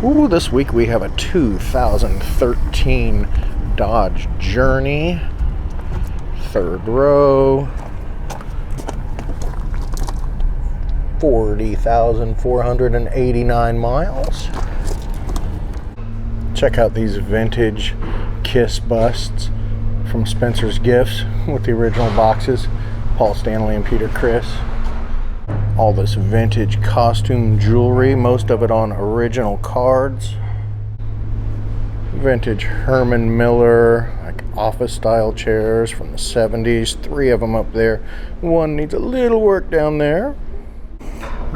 Ooh, this week we have a 2013 Dodge Journey, third row, 40,489 miles. Check out these vintage Kiss busts from Spencer's Gifts with the original boxes, Paul Stanley and Peter Criss. All this vintage costume jewelry, most of it on original cards. Vintage Herman Miller, like office style chairs from the 70s. 3 of them up there. One needs a little work down there.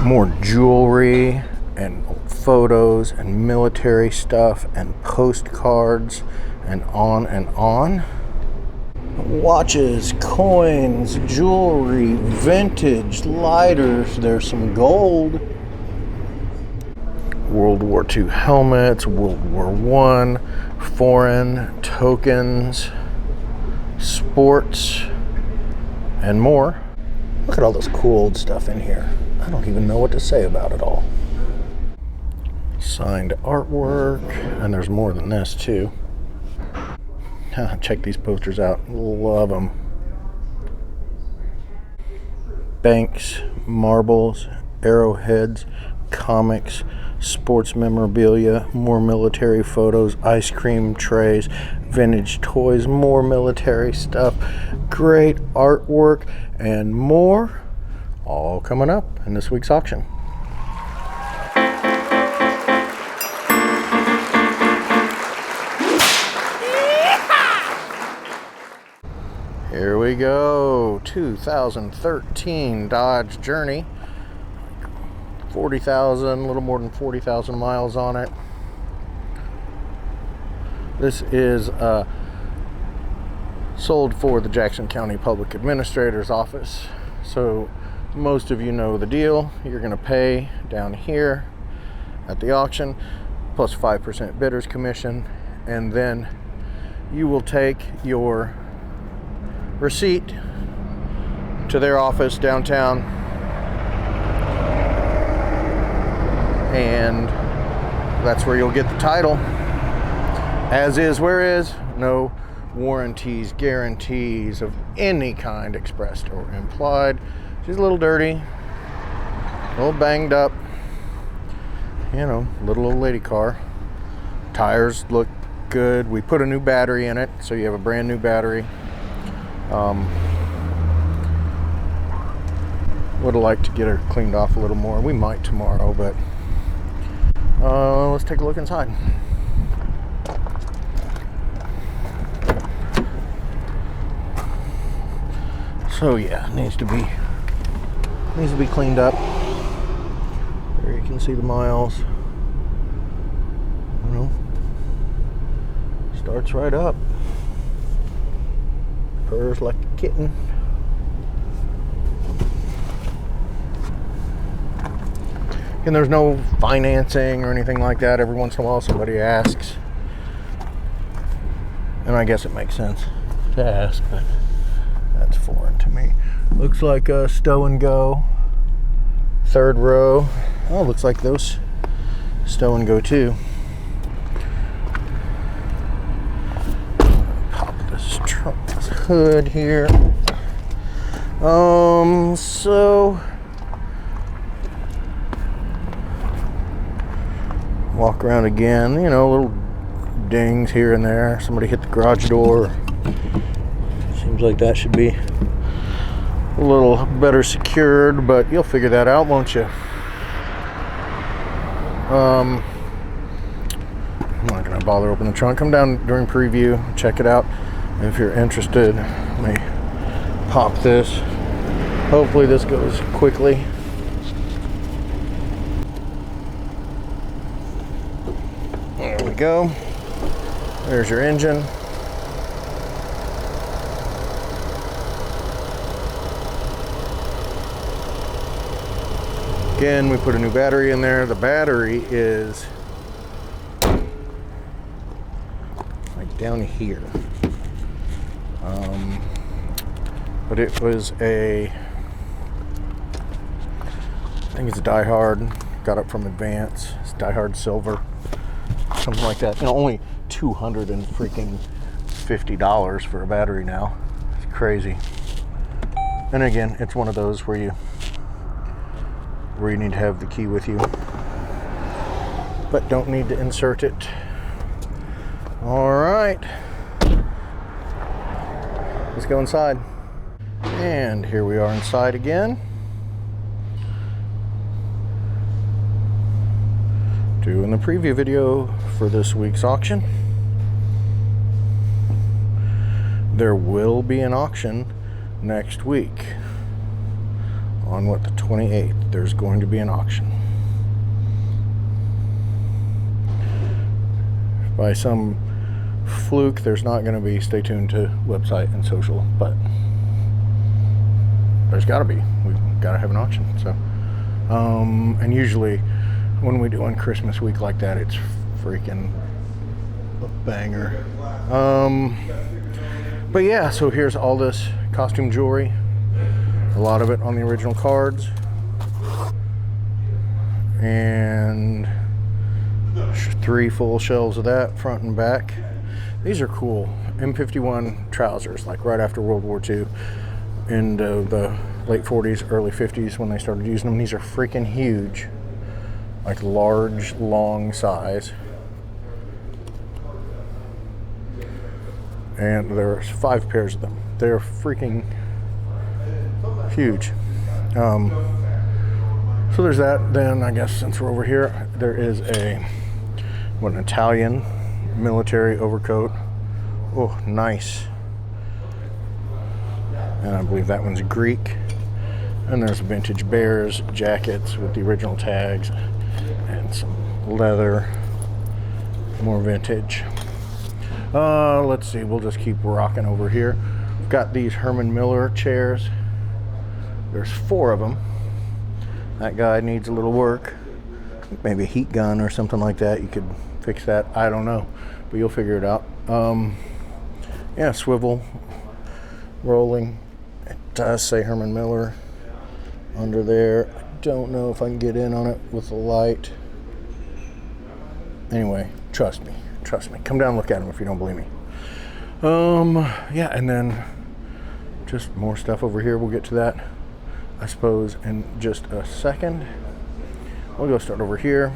More jewelry and photos and military stuff and postcards and on and on. Watches, coins, jewelry, vintage, lighters. There's some gold. World War II helmets, World War I, foreign tokens, sports, and more. Look at all this cool old stuff in here. I don't even know what to say about it all. Signed artwork, and there's more than this too. Check these posters out. Love them. Banks, marbles, arrowheads, comics, sports memorabilia, more military photos, ice cream trays, vintage toys, more military stuff, great artwork, and more. All coming up in this week's auction. Here we go, 2013 Dodge Journey, 40,000, a little more than 40,000 miles on it. This is sold for the Jackson County Public Administrator's Office. So most of you know the deal. You're going to pay down here at the auction, plus 5% bidder's commission, and then you will take your receipt to their office downtown, and that's where you'll get the title. As is, where is, no warranties, guarantees of any kind expressed or implied. She's a little dirty, a little banged up, you know, little old lady car. Tires look good. We put a new battery in it, so you have a brand new battery. Would have liked to get her cleaned off a little more. We might tomorrow, but let's take a look inside. So yeah, it needs to be cleaned up. There you can see the miles. You know, starts right up. Purrs like a kitten. And there's no financing or anything like that. Every once in a while somebody asks, and I guess it makes sense to ask, but that's foreign to me. Looks like a stow and go, third row. Oh, looks like those stow and go too. Pop this trunk, this hood here. So walk around again, you know, little dings here and there. Somebody hit the garage door. Seems like that should be a little better secured, but you'll figure that out, won't you? I'm not gonna bother opening the trunk. Come down during preview, check it out. And if you're interested, let me pop this. Hopefully this goes quickly. There we go. There's your engine. Again, we put a new battery in there. The battery is like down here. But it was I think it's a Die Hard. Got it from Advance. It's Die Hard silver. something like that. You know, only $250 for a battery now. It's crazy. And again, it's one of those where you need to have the key with you, but don't need to insert it. All right, let's go inside. And here we are inside again. Doing the preview video for this week's auction. There will be an auction next week. On what, the 28th, there's going to be an auction. By some fluke, there's not going to be. Stay tuned to website and social, but there's got to be. We've got to have an auction. So, and usually when we do on Christmas week like that, it's freaking a banger. But yeah, so here's all this costume jewelry. A lot of it on the original cards. And 3 full shelves of that, front and back. These are cool. M51 trousers, like right after World War II, into the late 40s, early 50s when they started using them. These are freaking huge. Like large, long size. And there's 5 pairs of them. They're freaking huge. So there's that. Then I guess since we're over here, there is an Italian military overcoat. Oh, nice. And I believe that one's Greek. And there's vintage Bears jackets with the original tags and some leather, more vintage. Let's see, we'll just keep rocking over here. We've got these Herman Miller chairs. There's 4 of them. That guy needs a little work. Maybe a heat gun or something like that. You could fix that. I don't know, but you'll figure it out. Yeah, swivel, rolling. It does say Herman Miller under there. I don't know if I can get in on it with the light. Anyway, trust me. Come down and look at them if you don't believe me. Yeah, and then just more stuff over here. We'll get to that, I suppose, in just a second. We'll go start over here,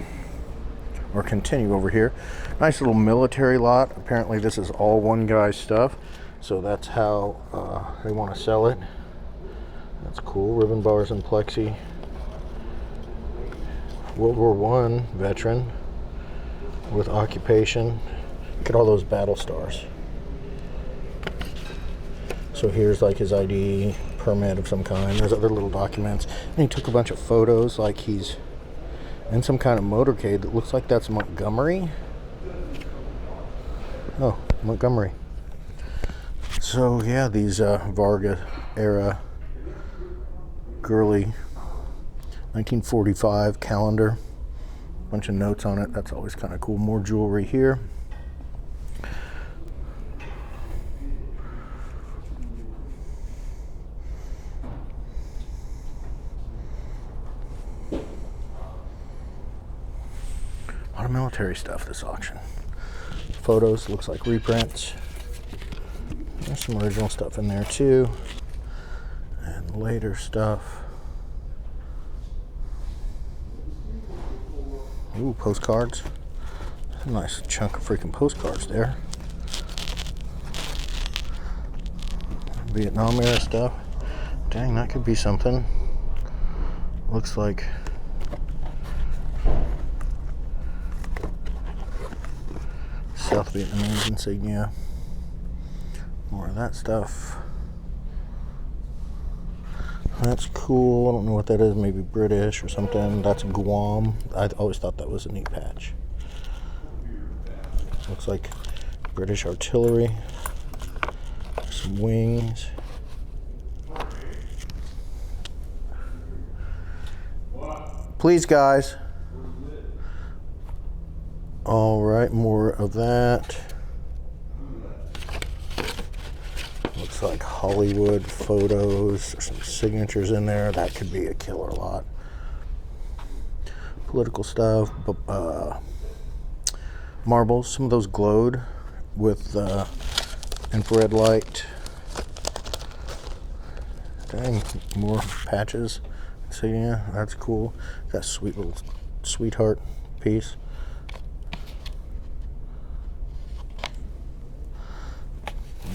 or continue over here. Nice little military lot. Apparently this is all one guy's stuff, so that's how they want to sell it. That's cool. Ribbon bars and plexi. World War I veteran with occupation. Look at all those battle stars. So here's like his ID, permit of some kind. There's other little documents. And he took a bunch of photos like he's in some kind of motorcade that looks like that's Montgomery. Oh, Montgomery. So yeah, these Varga era girly 1945 calendar. Bunch of notes on it. That's always kind of cool. More jewelry here. A lot of military stuff this auction. Photos, looks like reprints. There's some original stuff in there too. And later stuff. Ooh, postcards. A nice chunk of freaking postcards there. Vietnam era stuff. Dang, that could be something. Looks like South Vietnamese insignia. More of that stuff. That's cool. I don't know what that is. Maybe British or something. That's Guam. I always thought that was a neat patch. Looks like British artillery. Some wings. Please, guys. All right, more of that. Looks like Hollywood photos. There's some signatures in there. That could be a killer lot. Political stuff. marbles. Some of those glowed with infrared light. Dang, more patches. So yeah, that's cool. That sweet little sweetheart piece.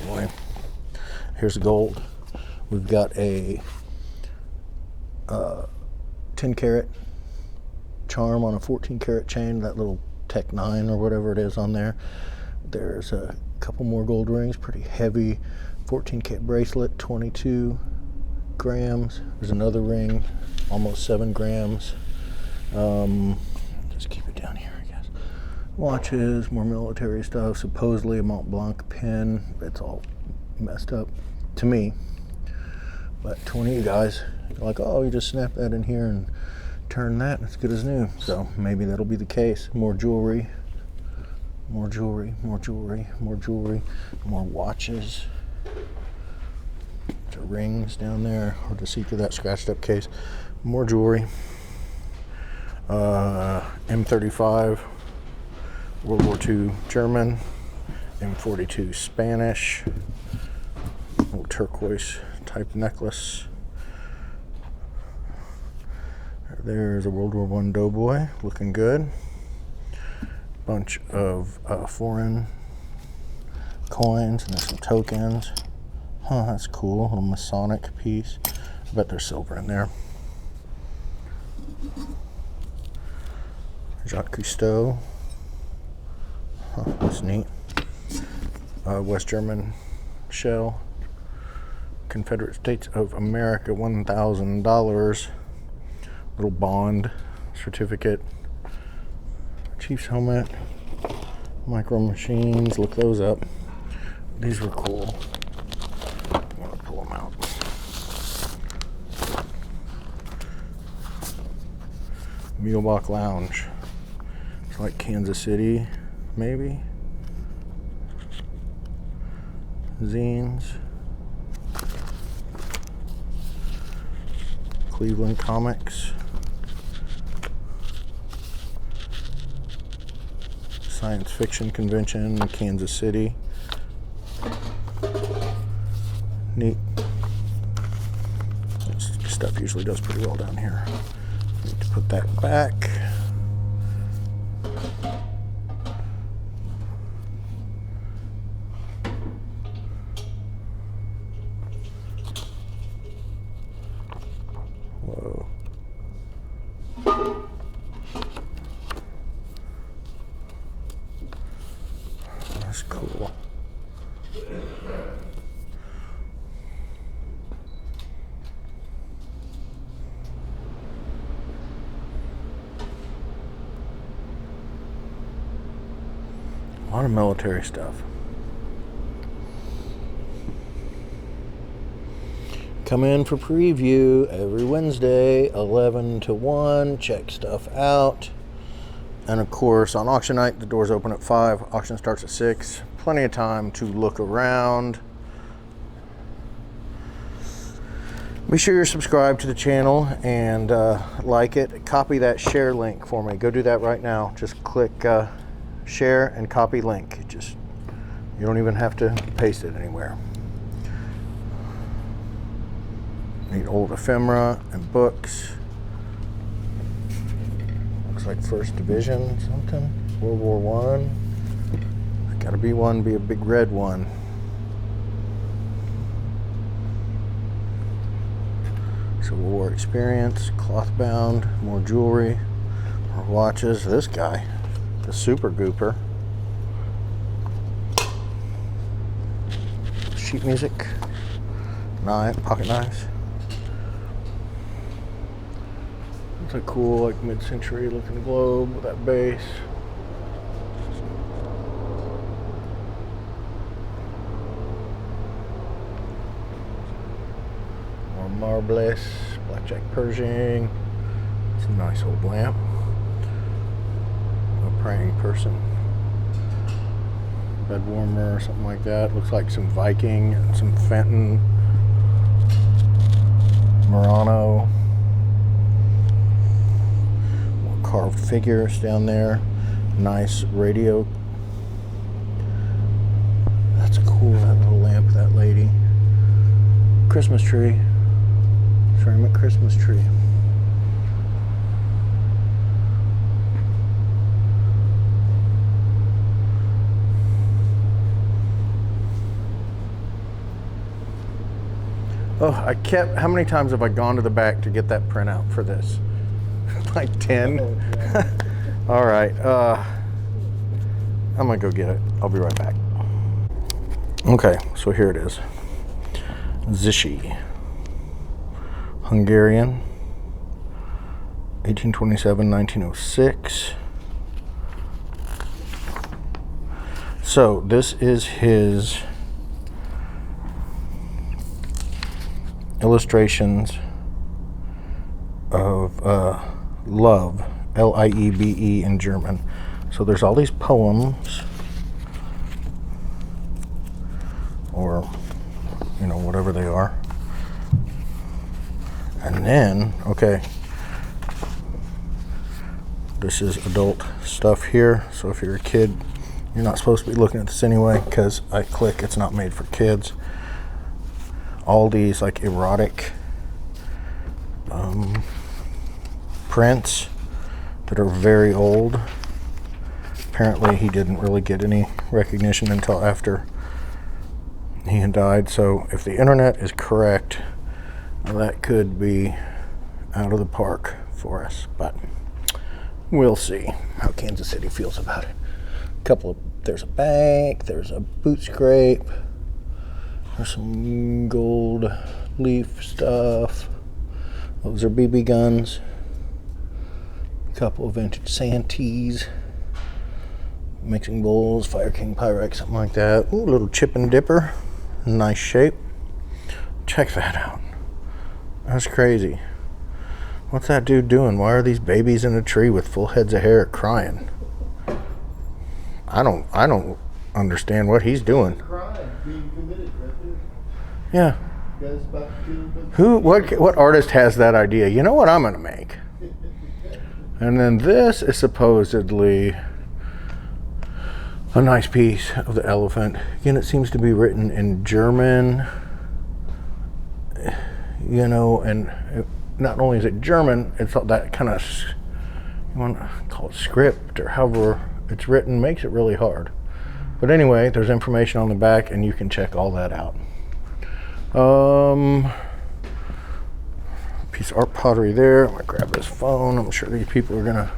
Anyway, here's the gold. We've got a 10 karat charm on a 14 karat chain, that little Tech 9 or whatever it is on there. There's a couple more gold rings, pretty heavy 14 karat bracelet, 22 grams. There's another ring, almost 7 grams. Just keep it down here, I guess. Watches, more military stuff, supposedly a Mont Blanc pin. It's all messed up to me, but to one of you guys, you're like, oh, you just snap that in here and turn that, it's good as new. So maybe that'll be the case. More jewelry, more jewelry, more jewelry, more jewelry, more watches. The rings down there, hard to see through that scratched up case. More jewelry. M35 World War II German, M42 Spanish, little turquoise type necklace. There's a World War I doughboy, looking good. Bunch of foreign coins, and there's some tokens. Huh, that's cool. A little Masonic piece. I bet there's silver in there. Jacques Cousteau. Huh, that's neat. West German shell. Confederate States of America, $1,000. Little bond certificate. Chief's helmet. Micro machines, look those up. These were cool. I'm gonna pull them out. Mulebach Lounge. It's like Kansas City, maybe. Zines. Cleveland Comics. Science Fiction Convention, Kansas City. Neat. This stuff usually does pretty well down here. Need to put that back. Whoa. That's cool. A lot of military stuff. Come in for preview every Wednesday, 11 to 1. Check stuff out. And of course, on auction night, the doors open at 5. Auction starts at 6. Plenty of time to look around. Be sure you're subscribed to the channel and like it. Copy that share link for me. Go do that right now. Just click share and copy link. You don't even have to paste it anywhere. Need old ephemera and books. Looks like First Division something. World War I. Gotta be one, be a big red one. Civil War experience, cloth bound, more jewelry, more watches. This guy, the Super Gooper. Sheet music, pocket knives. It's a cool, like mid-century looking globe with that base. More marbles, blackjack Pershing. It's a nice old lamp. A praying person. Bed warmer or something like that. Looks like some Viking and some Fenton. Murano. More carved figures down there. Nice radio. That's cool, that little lamp, that lady. Christmas tree. Ceramic Christmas tree. Oh, how many times have I gone to the back to get that printout for this? Like 10? All right, I'm gonna go get it. I'll be right back. Okay, so here it is. Zichy. Hungarian. 1827, 1906. So this is his illustrations of love, L-I-E-B-E in German. So there's all these poems, or you know, whatever they are. And then, okay, this is adult stuff here. So if you're a kid, you're not supposed to be looking at this anyway, because I click, it's not made for kids. All these like erotic prints that are very old. Apparently he didn't really get any recognition until after he had died. So if the internet is correct, that could be out of the park for us, but we'll see how Kansas City feels about it. There's a bank, there's a boot scrape, there's some gold leaf stuff. Those are BB guns. A couple of vintage Santees, mixing bowls, Fire King Pyrex, something like that. Ooh, a little chip and dipper, nice shape. Check that out. That's crazy. What's that dude doing? Why are these babies in a tree with full heads of hair crying? I don't understand what he's doing. Crying, being committed right there. Yeah. Guys about to What artist has that idea? You know what I'm gonna make? And then this is supposedly a nice piece of the elephant. Again, it seems to be written in German. You know, and not only is it German, it's that kind of, you want to call it script or however it's written, makes it really hard. But anyway, there's information on the back and you can check all that out. Piece of art pottery there. I'm gonna grab this phone. I'm sure these people are gonna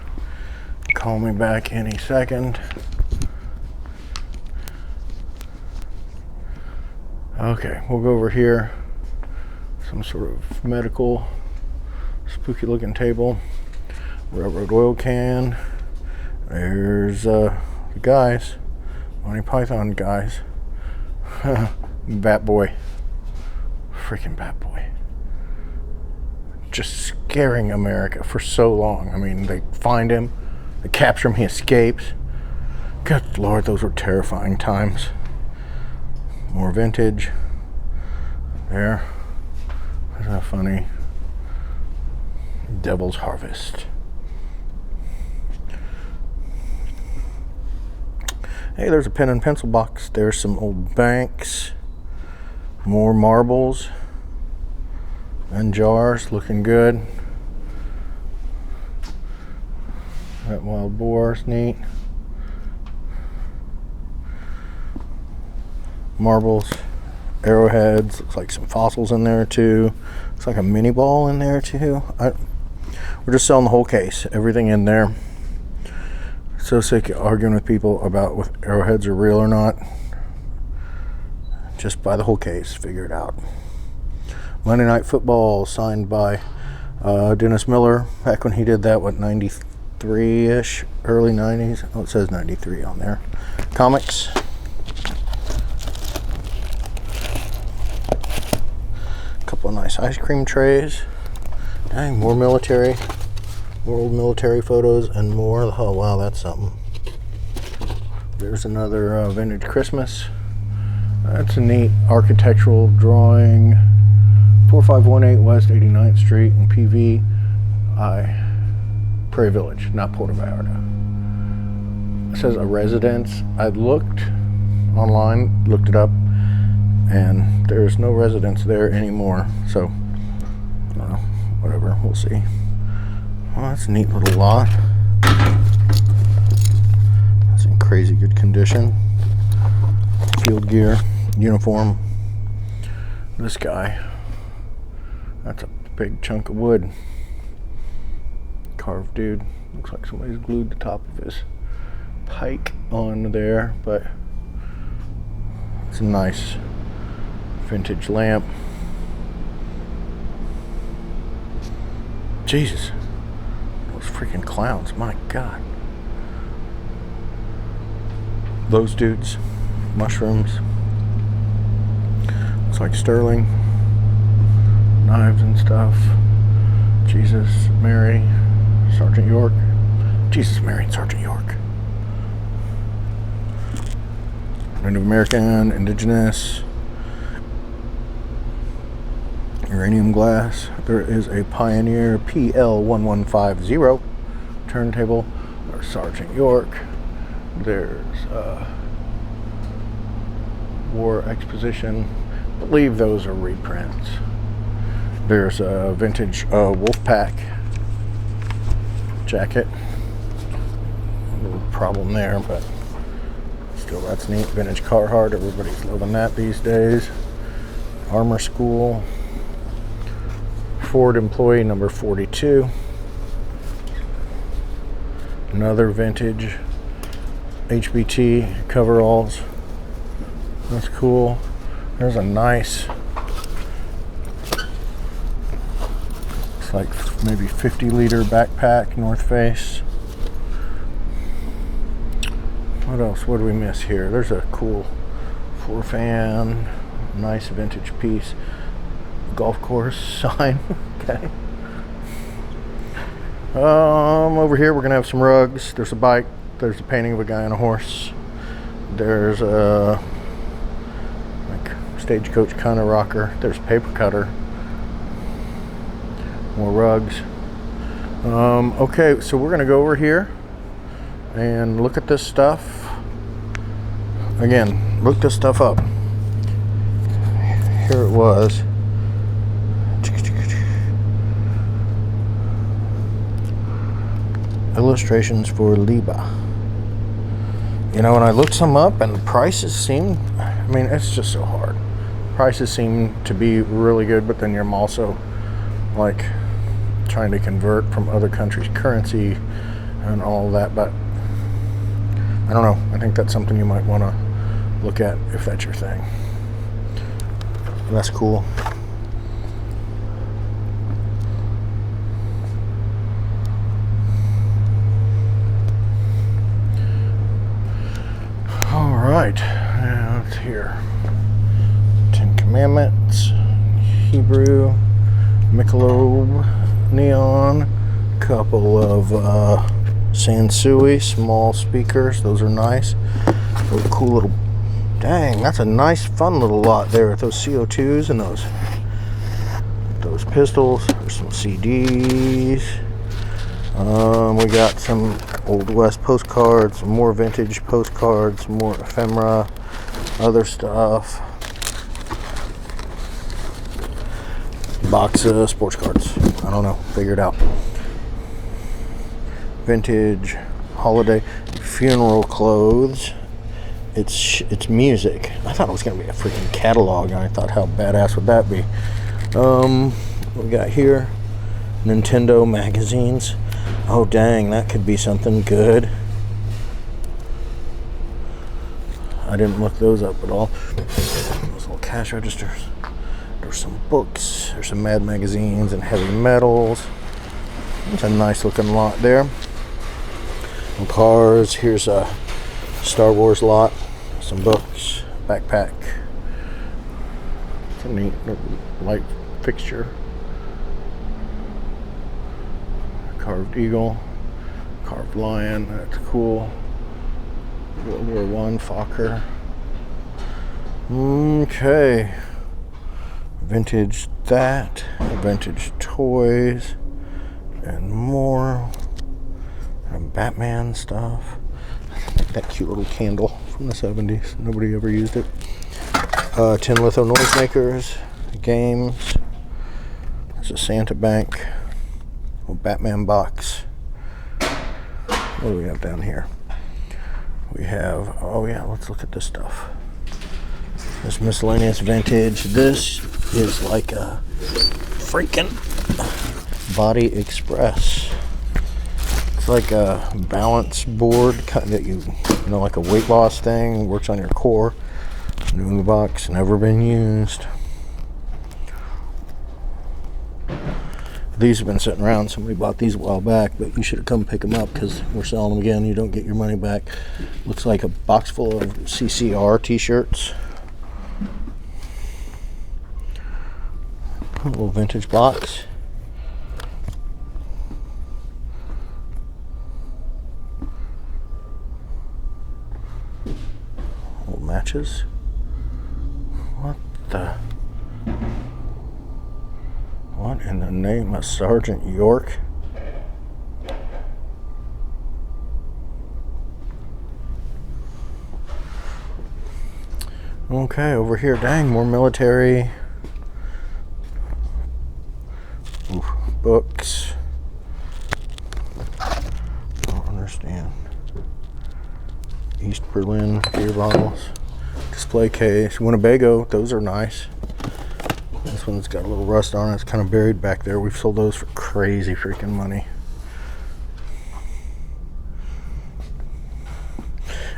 call me back any second. Okay, we'll go over here. Some sort of medical, spooky looking table. Railroad oil can. There's the guys. Monty Python guys. Bat Boy. Freaking Bat Boy. Just scaring America for so long. I mean, they find him, they capture him, he escapes. Good Lord, those were terrifying times. More vintage. There. Isn't that funny? Devil's Harvest. Hey, there's a pen and pencil box. There's some old banks. More marbles. And jars, looking good. That wild boar's neat. Marbles. Arrowheads, looks like some fossils in there too. Looks like a mini ball in there too. We're just selling the whole case, everything in there. So sick of arguing with people about if arrowheads are real or not. Just buy the whole case, figure it out. Monday Night Football, signed by Dennis Miller, back when he did that, what, 93-ish, early 90s? Oh, it says 93 on there. Comics. Couple of nice ice cream trays. Dang, more military. More old military photos and more. Oh, wow, that's something. There's another vintage Christmas. That's a neat architectural drawing. 4518 West 89th Street in PV. Prairie Village, not Puerto Vallarta. It says a residence. I looked online, looked it up, and there's no residence there anymore. So, whatever, we'll see. Well, that's a neat little lot. That's in crazy good condition. Field gear, uniform. This guy, that's a big chunk of wood. Carved dude. Looks like somebody's glued the top of his pike on there, but it's a nice vintage lamp. Jesus, those freaking clowns, my God. Those dudes, mushrooms. Looks like sterling. Knives and stuff. Jesus, Mary, Sergeant York. Jesus, Mary, and Sergeant York. Native American, indigenous. Uranium glass. There is a Pioneer PL1150 turntable. There's Sergeant York. There's War Exposition. I believe those are reprints. There's a vintage Wolfpack jacket. A little problem there, but still, that's neat. Vintage Carhartt. Everybody's loving that these days. Armor School. Ford employee number 42. Another vintage HBT coveralls. That's cool. There's a nice, it's like maybe 50-liter backpack, North Face. What else? What do we miss here? There's a cool 4-fan, nice vintage piece. Golf course sign. Okay. Over here we're gonna have some rugs. There's a bike. There's a painting of a guy on a horse. There's a like stagecoach kind of rocker. There's a paper cutter. More rugs. Okay, so we're gonna go over here and look at this stuff. Again, look this stuff up. Here it was. Illustrations for Liba. You know, and I looked some up and the prices seem, I mean, it's just so hard. Prices seem to be really good, but then you're also like trying to convert from other countries' currency and all that, but I don't know. I think that's something you might want to look at if that's your thing. That's cool. Right, now it's here. 10 Commandments, Hebrew, Michelob, neon, couple of Sansui small speakers. Those are nice. Those cool little. Dang, that's a nice, fun little lot there with those CO2s and those pistols. There's some CDs. We got some Old West postcards, some more vintage postcards, some more ephemera, other stuff. Box of sports cards. I don't know. Figure it out. Vintage holiday funeral clothes. It's music. I thought it was gonna be a freaking catalog, and I thought, how badass would that be? What we got here? Nintendo magazines. Oh dang, that could be something good. I didn't look those up at all. Those little cash registers. There's some books. There's some Mad magazines and heavy metals. It's a nice looking lot there. Some cars. Here's a Star Wars lot. Some books. Backpack. It's a neat light fixture. Carved eagle, carved lion, that's cool. World War I Fokker. Okay. Vintage that, vintage toys, and more. And Batman stuff. That cute little candle from the 70s. Nobody ever used it. 10 litho noisemakers, games. There's a Santa bank, a Batman box. What do we have down here? We have, oh yeah, let's look at this stuff. This miscellaneous vintage. This is like a freaking Body Express. It's like a balance board that you know, like a weight loss thing. Works on your core. New in the box, never been used. These have been sitting around. Somebody bought these a while back, but you should have come pick them up because we're selling them again. You don't get your money back. Looks like a box full of CCR t-shirts. A little vintage box. Old matches. What in the name of Sergeant York? Okay, over here, dang, more military. Ooh, books. Don't understand. East Berlin beer bottles. Display case. Winnebago, those are nice. This one's got a little rust on it. It's kind of buried back there. We've sold those for crazy freaking money.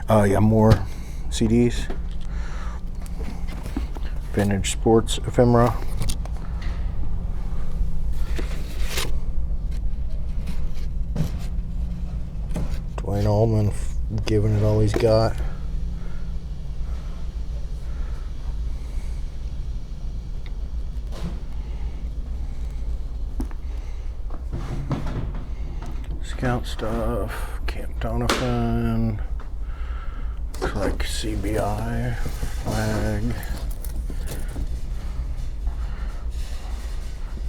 Yeah, more CDs. Vintage sports ephemera. Dwayne Allman giving it all he's got. Scout stuff, Camp Donovan, looks like CBI, flag,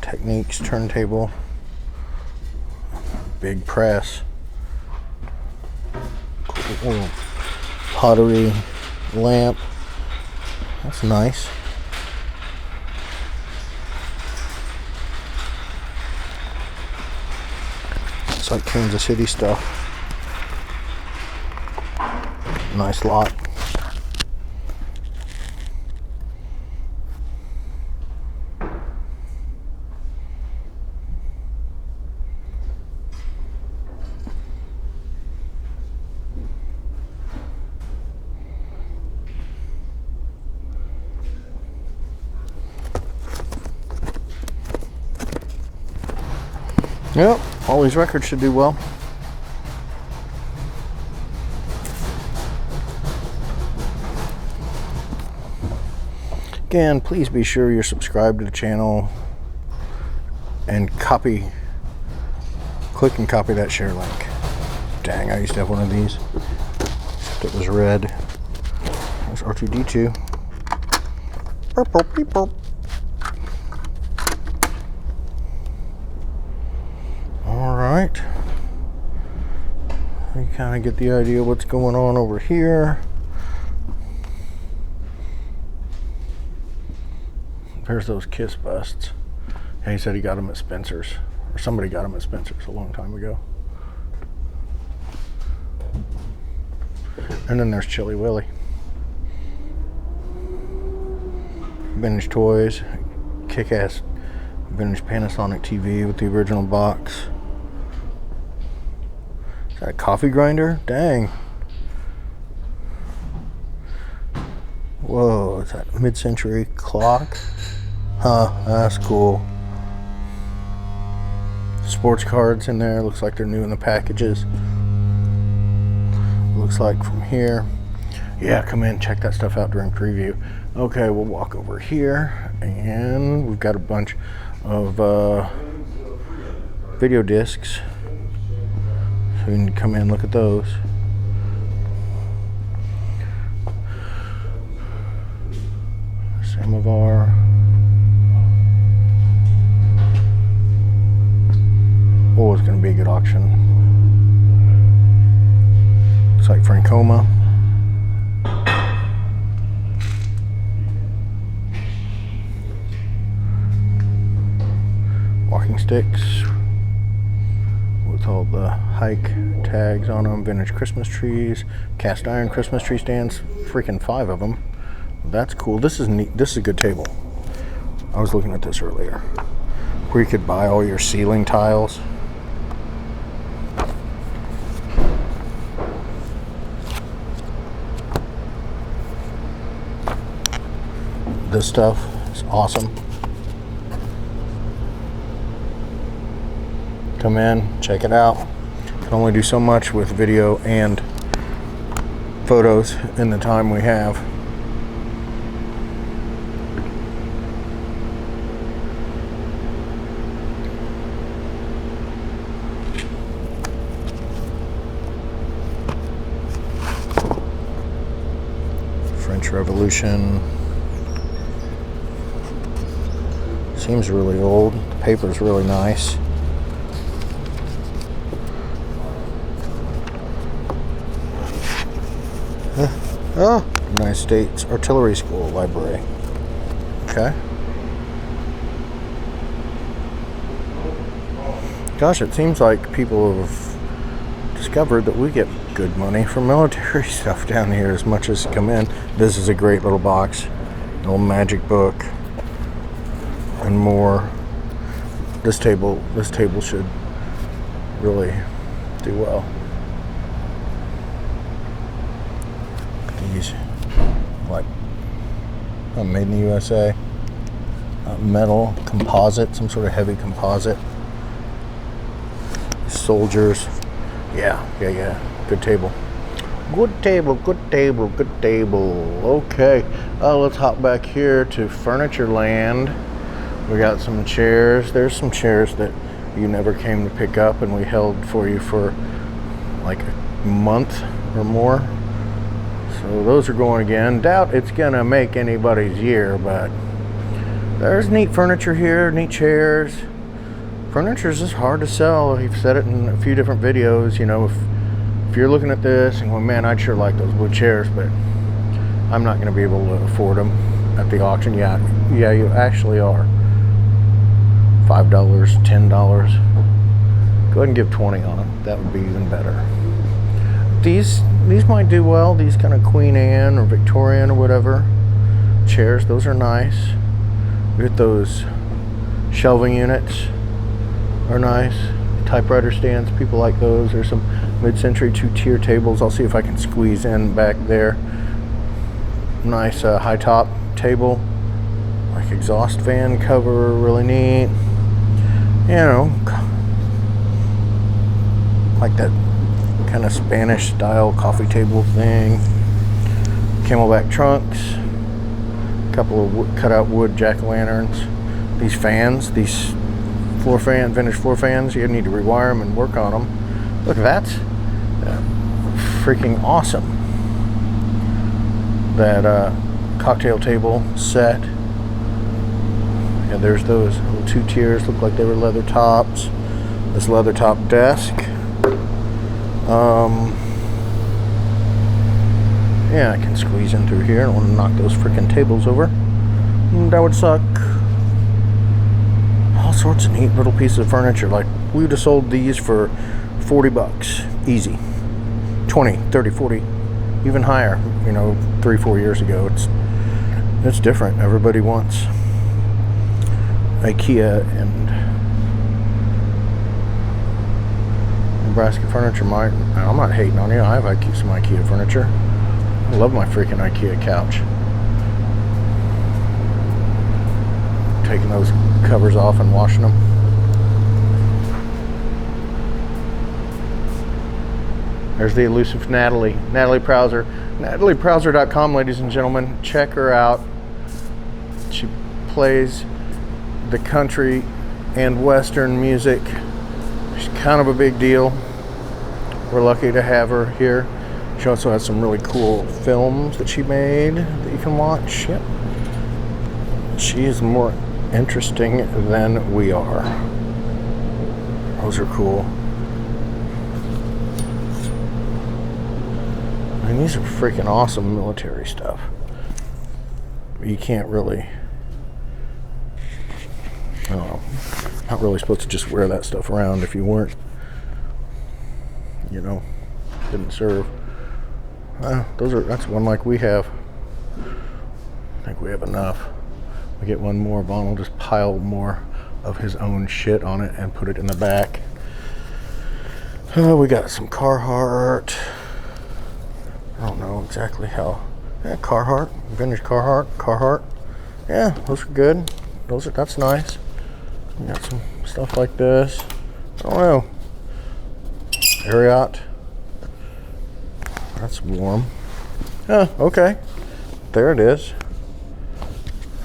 Techniques, turntable, big press, cool. Pottery lamp, that's nice. It's like Kansas City stuff. Nice lot. Yep, all these records should do well. Again, please be sure you're subscribed to the channel and click and copy that share link. Dang, I used to have one of these, except it was red. There's R2-D2. Purple people. Alright. You kind of get the idea of what's going on over here. There's those Kiss busts. He said he got them at Spencer's, or somebody got them at Spencer's a long time ago. And then there's Chilly Willy. Vintage toys, kick-ass vintage Panasonic TV with the original box. Is that a coffee grinder? Dang. Whoa, is that a mid-century clock? Huh, that's cool. Sports cards in there, looks like they're new in the packages. Looks like from here. Yeah, come in, check that stuff out during preview. Okay, we'll walk over here, and we've got a bunch of video discs. So you can come in and look at those. Samovar. Oh, it's going to be a good auction. Looks like Franco aroma. Walking sticks with all the hike tags on them. Vintage Christmas trees, cast iron Christmas tree stands, freaking 5 of them. That's cool. This is neat. This is a good table. I was looking at this earlier, where you could buy all your ceiling tiles. This stuff is awesome. Come in, check it out. Can only do so much with video and photos in the time we have. French Revolution. Seems really old. The paper's really nice. Oh, United States Artillery School Library. Okay. Gosh, it seems like people have discovered that we get good money for military stuff down here as much as come in. This is a great little box. An old magic book and more. This table should really do well. These, like, made in the USA. Metal composite, some sort of heavy composite. Soldiers. Yeah. Good table. Good table. Okay. Let's hop back here to Furniture Land. We got some chairs. There's some chairs that you never came to pick up, and we held for you for like a month or more. So those are going again. Doubt it's gonna make anybody's year, but there's neat furniture here, neat chairs. Furniture is just hard to sell. You've said it in a few different videos. You know, if you're looking at this and going, man, I'd sure like those wood chairs, but I'm not going to be able to afford them at the auction. Yeah, you actually are. $5, $10. Go ahead and give 20 on them. That would be even better. These might do well. These kind of Queen Anne or Victorian or whatever chairs. Those are nice. We get those shelving units. Are nice. Typewriter stands, people like those. There's some mid-century 2-tier tables. I'll see if I can squeeze in back there. Nice high top table, like exhaust fan cover, really neat. You know, like that kind of Spanish style coffee table thing. Camelback trunks, a couple of cut-out wood jack-o'-lanterns. These fans, these vintage floor fans, you need to rewire them and work on them. Look, that's freaking awesome. That cocktail table set. Yeah, there's those little 2 tiers, look like they were leather tops. This leather top desk. Yeah, I can squeeze in through here. I don't want to knock those freaking tables over. That would suck. All sorts of neat little pieces of furniture. Like, we would have sold these for $40 easy. 20, 30, 40, even higher, you know, 3-4 years ago. It's different. Everybody wants IKEA and Nebraska furniture. I'm not hating on you. I have some IKEA furniture. I love my freaking IKEA couch. Taking those covers off and washing them. There's the elusive Natalie Prowser. NatalieProwser.com, ladies and gentlemen. Check her out. She plays the country and western music. She's kind of a big deal. We're lucky to have her here. She also has some really cool films that she made that you can watch. Yep. She is more interesting than we are. Those are cool. mean, these are freaking awesome military stuff. You can't really, I don't know, not really supposed to just wear that stuff around if you weren't, you know, didn't serve. That's one like we have. I think we have enough. We get one more, Vaughn will just pile more of his own shit on it and put it in the back. We got some Carhartt. I don't know exactly how. Yeah, Carhartt, vintage Carhartt. Yeah, those are good. That's nice. We got some stuff like this. I don't know. Ariat. That's warm. Yeah, okay. There it is.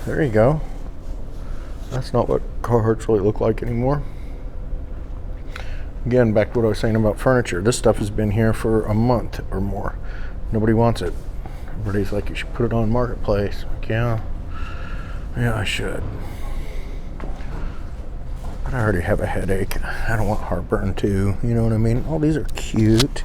There you go. That's not what Carhartts really look like anymore. Again, back to what I was saying about furniture. This stuff has been here for a month or more. Nobody wants it. Everybody's like, you should put it on Marketplace. Like, yeah, I should. But I already have a headache. I don't want heartburn too. You know what I mean? Oh, these are cute.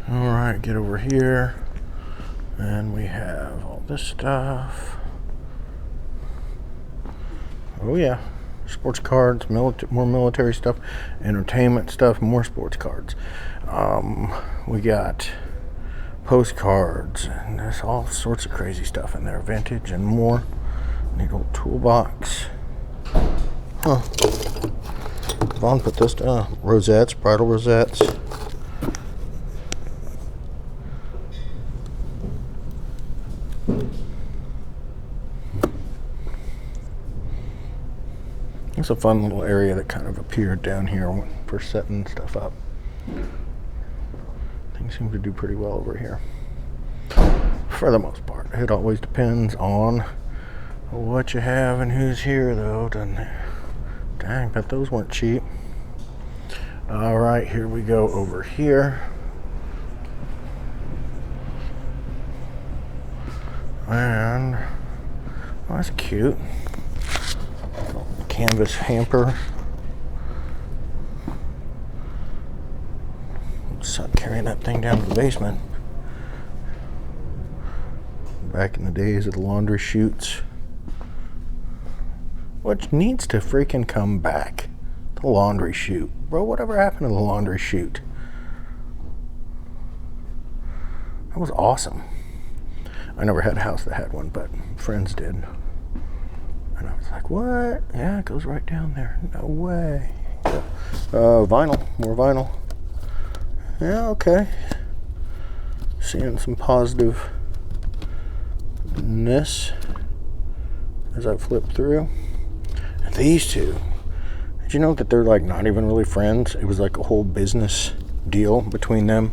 Alright, get over here. And we have all this stuff. Oh yeah. Sports cards, more military stuff, entertainment stuff, more sports cards. We got postcards, and there's all sorts of crazy stuff in there. Vintage and more. Neat old toolbox. Huh. Vaughn put this down. Rosettes, bridal rosettes. It's a fun little area that kind of appeared down here for setting stuff up. Things seem to do pretty well over here. For the most part. It always depends on what you have and who's here, though, doesn't it? Dang, bet those weren't cheap. Alright, here we go over here. And, oh, that's cute. Canvas hamper. Son carrying that thing down to the basement. Back in the days of the laundry chutes. Which needs to freaking come back. The laundry chute. Bro, whatever happened to the laundry chute? That was awesome. I never had a house that had one, but friends did. And I was like, what? Yeah, it goes right down there. No way. Vinyl. More vinyl. Yeah, okay. Seeing some positiveness as I flip through. And these two. Did you know that they're like not even really friends? It was like a whole business deal between them.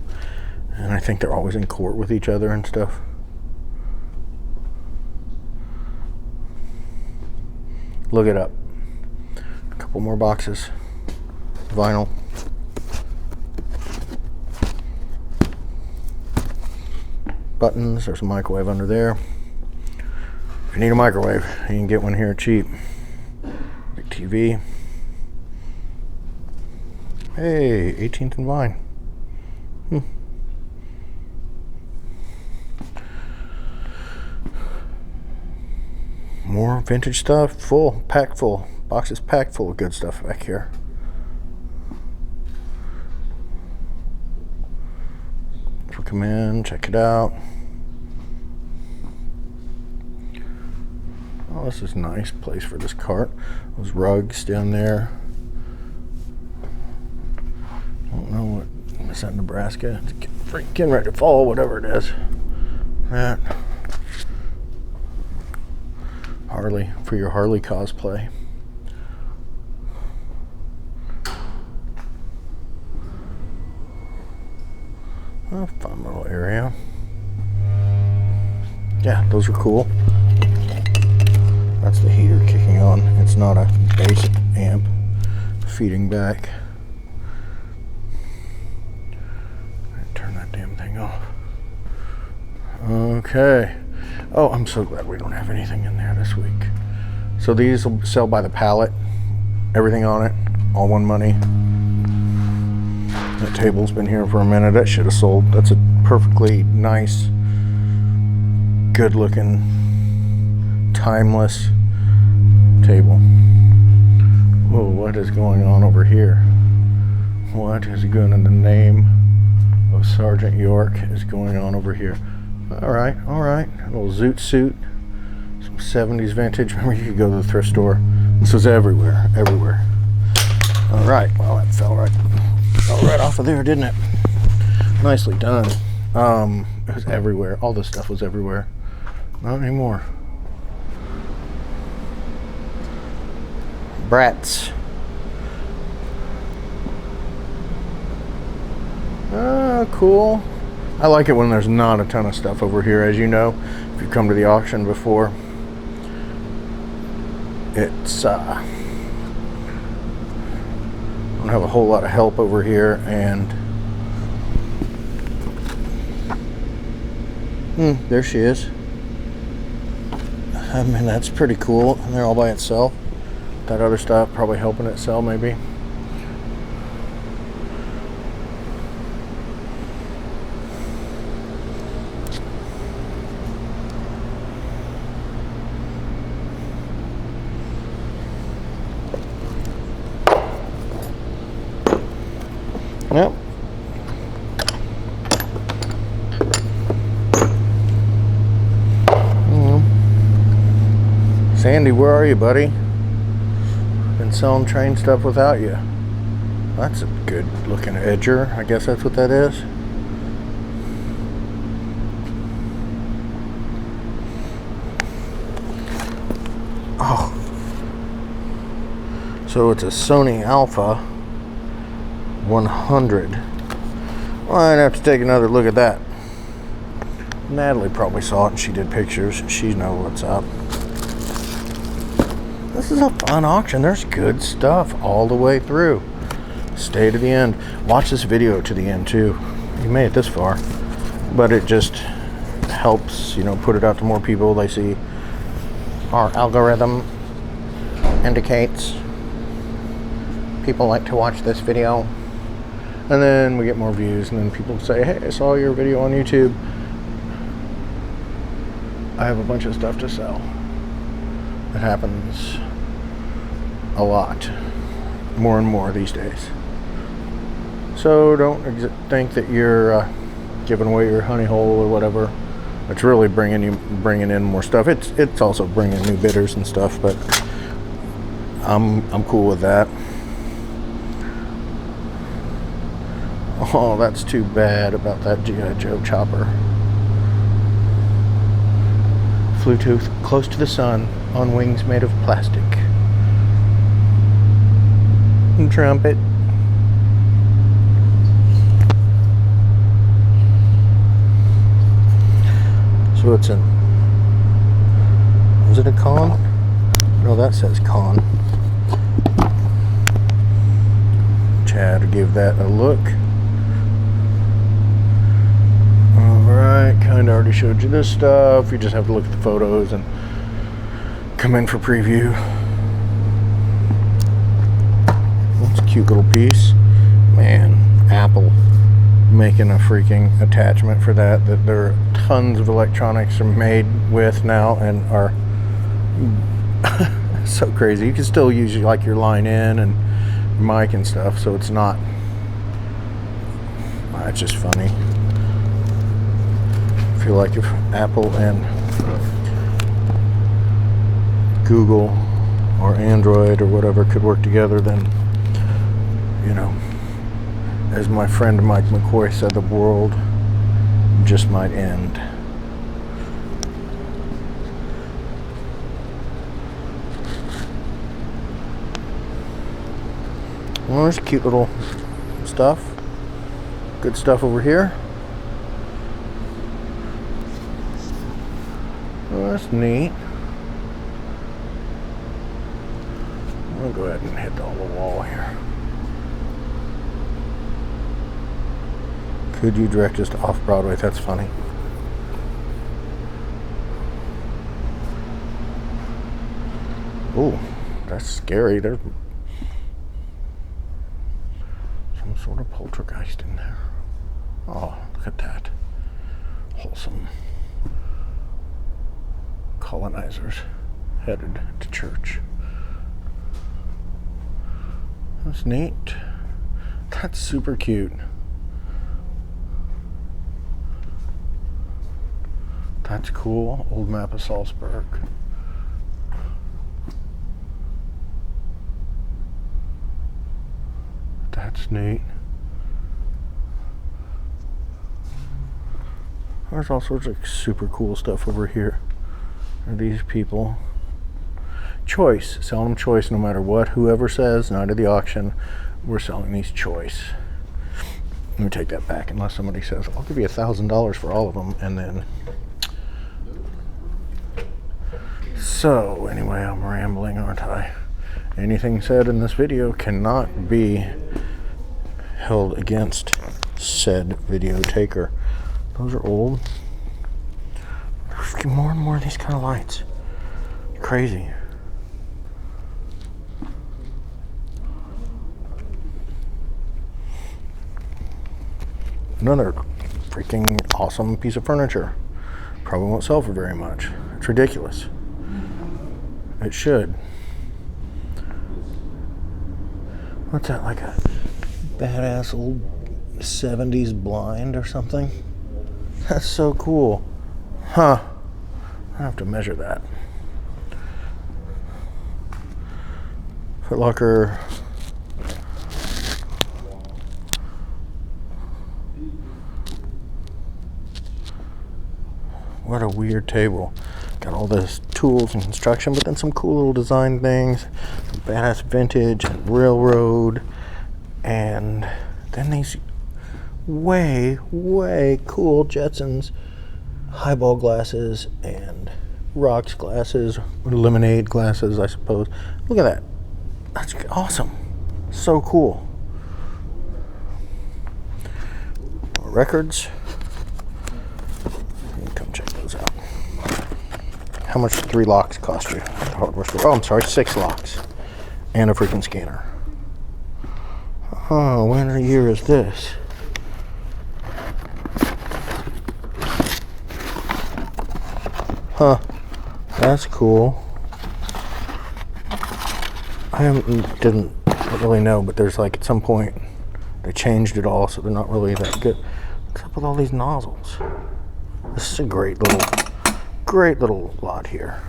And I think they're always in court with each other and stuff. Look it up. A couple more boxes. Vinyl. Buttons. There's a microwave under there. If you need a microwave, you can get one here cheap. Big TV. Hey, 18th and Vine. More vintage stuff, full, packed full. Boxes packed full of good stuff back here. So come in, check it out. Oh, this is a nice place for this cart. Those rugs down there. I don't know what, is that Nebraska? It's getting ready to fall, whatever it is. That. Harley, for your Harley cosplay. Oh, fun little area. Yeah, those are cool. That's the heater kicking on. It's not a basic amp feeding back. damn thing off. Okay. Oh, I'm so glad we don't have anything in there this week. So these will sell by the pallet. Everything on it, all one money. That table's been here for a minute. That should have sold. That's a perfectly nice, good looking, timeless table. Whoa, what is going on over here? What is going in the name of Sergeant York is going on over here? All right. A little zoot suit, some 70s vintage. Remember, you could go to the thrift store. This was everywhere. All right, well, that fell right off of there, didn't it? Nicely done. It was everywhere. All this stuff was everywhere. Not anymore. Brats. Cool. I like it when there's not a ton of stuff over here, as you know, if you've come to the auction before. It's I don't have a whole lot of help over here, and there she is. I mean, that's pretty cool. And they're all by itself. That other stuff probably helping it sell, maybe. Yep. Sandy, where are you, buddy? Been selling train stuff without you. That's a good looking edger. I guess that's what that is. Oh. So it's a Sony Alpha 100. Well, I'd have to take another look at that. Natalie probably saw it and she did pictures. She knows what's up. This is a fun auction. There's good stuff all the way through. Stay to the end. Watch this video to the end too. You made it this far, but it just helps, you know, put it out to more people. They see our algorithm indicates people like to watch this video, and then we get more views, and then people say, hey, I saw your video on YouTube. I have a bunch of stuff to sell. It happens a lot, more and more these days. So don't think that you're giving away your honey hole or whatever. It's really bringing in more stuff. It's also bringing new bidders and stuff, but I'm cool with that. Oh, that's too bad about that G.I. Joe chopper. Flew too close to the sun on wings made of plastic. And trumpet. So it's was it a con? No, that says con. Chad give that a look. Alright, kind of already showed you this stuff. You just have to look at the photos and come in for preview. That's a cute little piece. Man, Apple making a freaking attachment for that there are tons of electronics are made with now and are so crazy. You can still use like your line in and mic and stuff, so it's not, it's just funny. I feel like if Apple and Google or Android or whatever could work together, then, you know, as my friend Mike McCoy said, the world just might end. Well, there's cute little stuff. Good stuff over here. Well, that's neat. I'll go ahead and hit all the wall here. Could you direct us to Off-Broadway? That's funny. Oh, that's scary. There's some sort of poltergeist in there. Oh, look at that. Wholesome. Colonizers headed to church. That's neat. That's super cute. That's cool. Old map of Salzburg. That's neat. There's all sorts of super cool stuff over here. Are these people? Choice. Selling them choice no matter what. Whoever says, night of the auction, we're selling these choice. Let me take that back unless somebody says, I'll give you $1,000 for all of them, and then... So, anyway, I'm rambling, aren't I? Anything said in this video cannot be held against said video taker. Those are old. There's getting more and more of these kind of lights. Crazy. Another freaking awesome piece of furniture. Probably won't sell for very much. It's ridiculous. It should. What's that, like a badass old 70s blind or something? That's so cool. Huh. I have to measure that. Foot Locker. What a weird table. Got all this tools and construction, but then some cool little design things. Some badass vintage and railroad. And then these way cool Jetsons highball glasses and rocks glasses, or lemonade glasses, I suppose. Look at that. That's awesome. So cool. Records. Come check those out. How much do 3 locks cost you at the hardware store? Oh, I'm sorry, 6 locks. And a freaking scanner. Oh, when of the year is this? Huh. That's cool. Didn't really know, but there's like at some point they changed it all, so they're not really that good. What's up with all these nozzles? This is a great little lot here.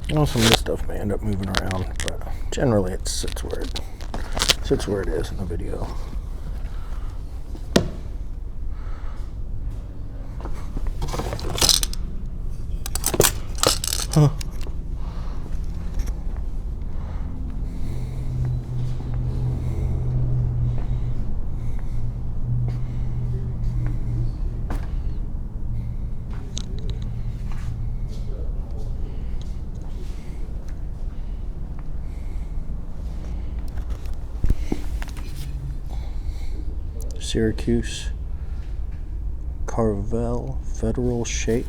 You know, some of this stuff may end up moving around, but generally it sits where it is in the video. Huh. Syracuse Carvel Federal shape.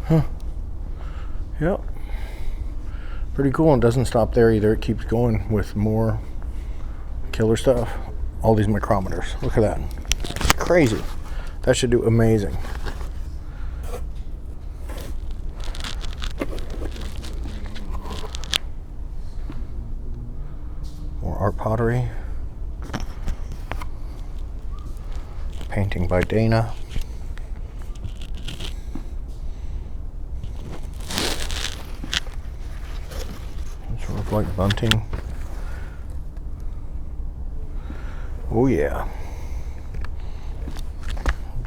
Huh. Yep. Pretty cool, and doesn't stop there either. It keeps going with more killer stuff. All these micrometers. Look at that. It's crazy. That should do amazing. More art pottery. Painting by Dana. Sort of like bunting. Oh yeah.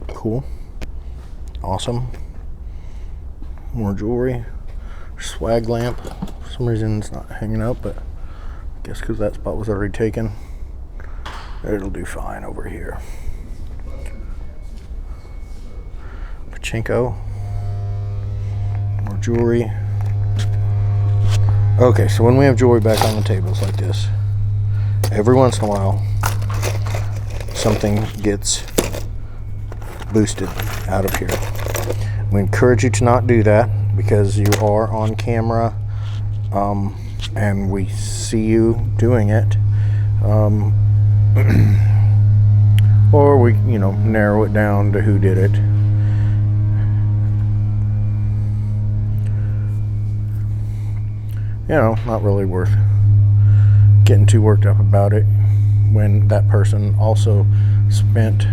Cool. Awesome. More jewelry. Swag lamp. For some reason it's not hanging up, but I guess because that spot was already taken. It'll do fine over here. Pachinko. More jewelry. Okay, so when we have jewelry back on the tables like this, every once in a while, something gets boosted out of here. We encourage you to not do that because you are on camera, and we see you doing it. Or we, narrow it down to who did it. Not really worth getting too worked up about it when that person also spent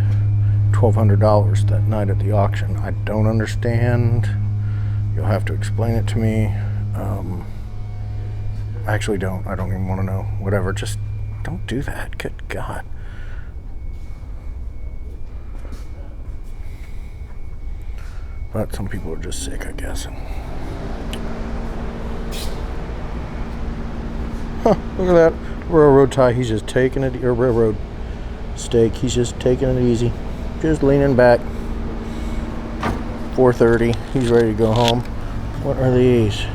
$1,200 that night at the auction. I don't understand. You'll have to explain it to me. I actually don't. I don't even want to know. Whatever. Just don't do that. Good God. But some people are just sick, I guess. Huh, look at that. Railroad tie. He's just taking it. Or railroad steak. He's just taking it easy. Just leaning back. 4:30. He's ready to go home. What are these?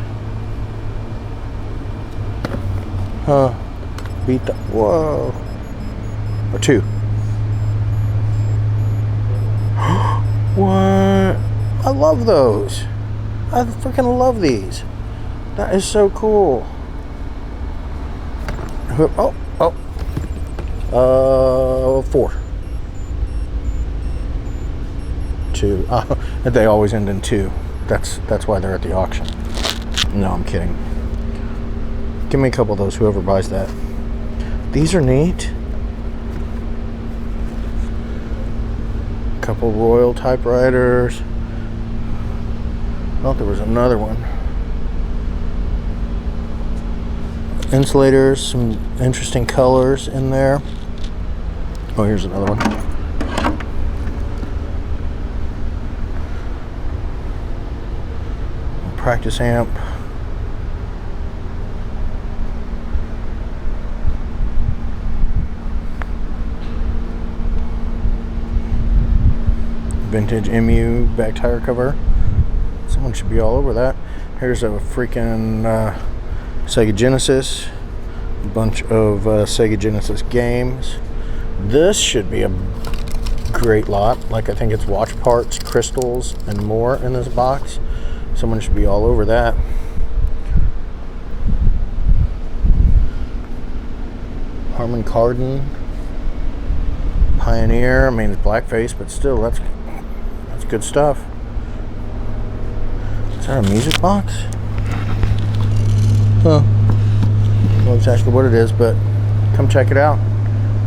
Huh. Beat the... Whoa. Or two. What? I love those. I freaking love these. That is so cool. Four. Two. They always end in two. That's why they're at the auction. No, I'm kidding. Give me a couple of those, whoever buys that. These are neat. Couple Royal typewriters. Oh, there was another one. Insulators, some interesting colors in there. Oh, here's another one. Practice amp. Vintage MU back tire cover. Someone should be all over that. Here's a freaking Sega Genesis. A bunch of Sega Genesis games. This should be a great lot. Like, I think it's watch parts, crystals, and more in this box. Someone should be all over that. Harman Kardon. Pioneer. I mean, it's blackface, but still, that's good stuff. Is that a music box? Huh. Don't know exactly what it is, but come check it out.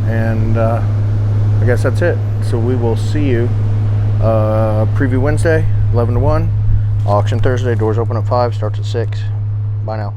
And I guess that's it. So we will see you preview Wednesday, 11 to 1. Auction Thursday. Doors open at 5, starts at 6. Bye now.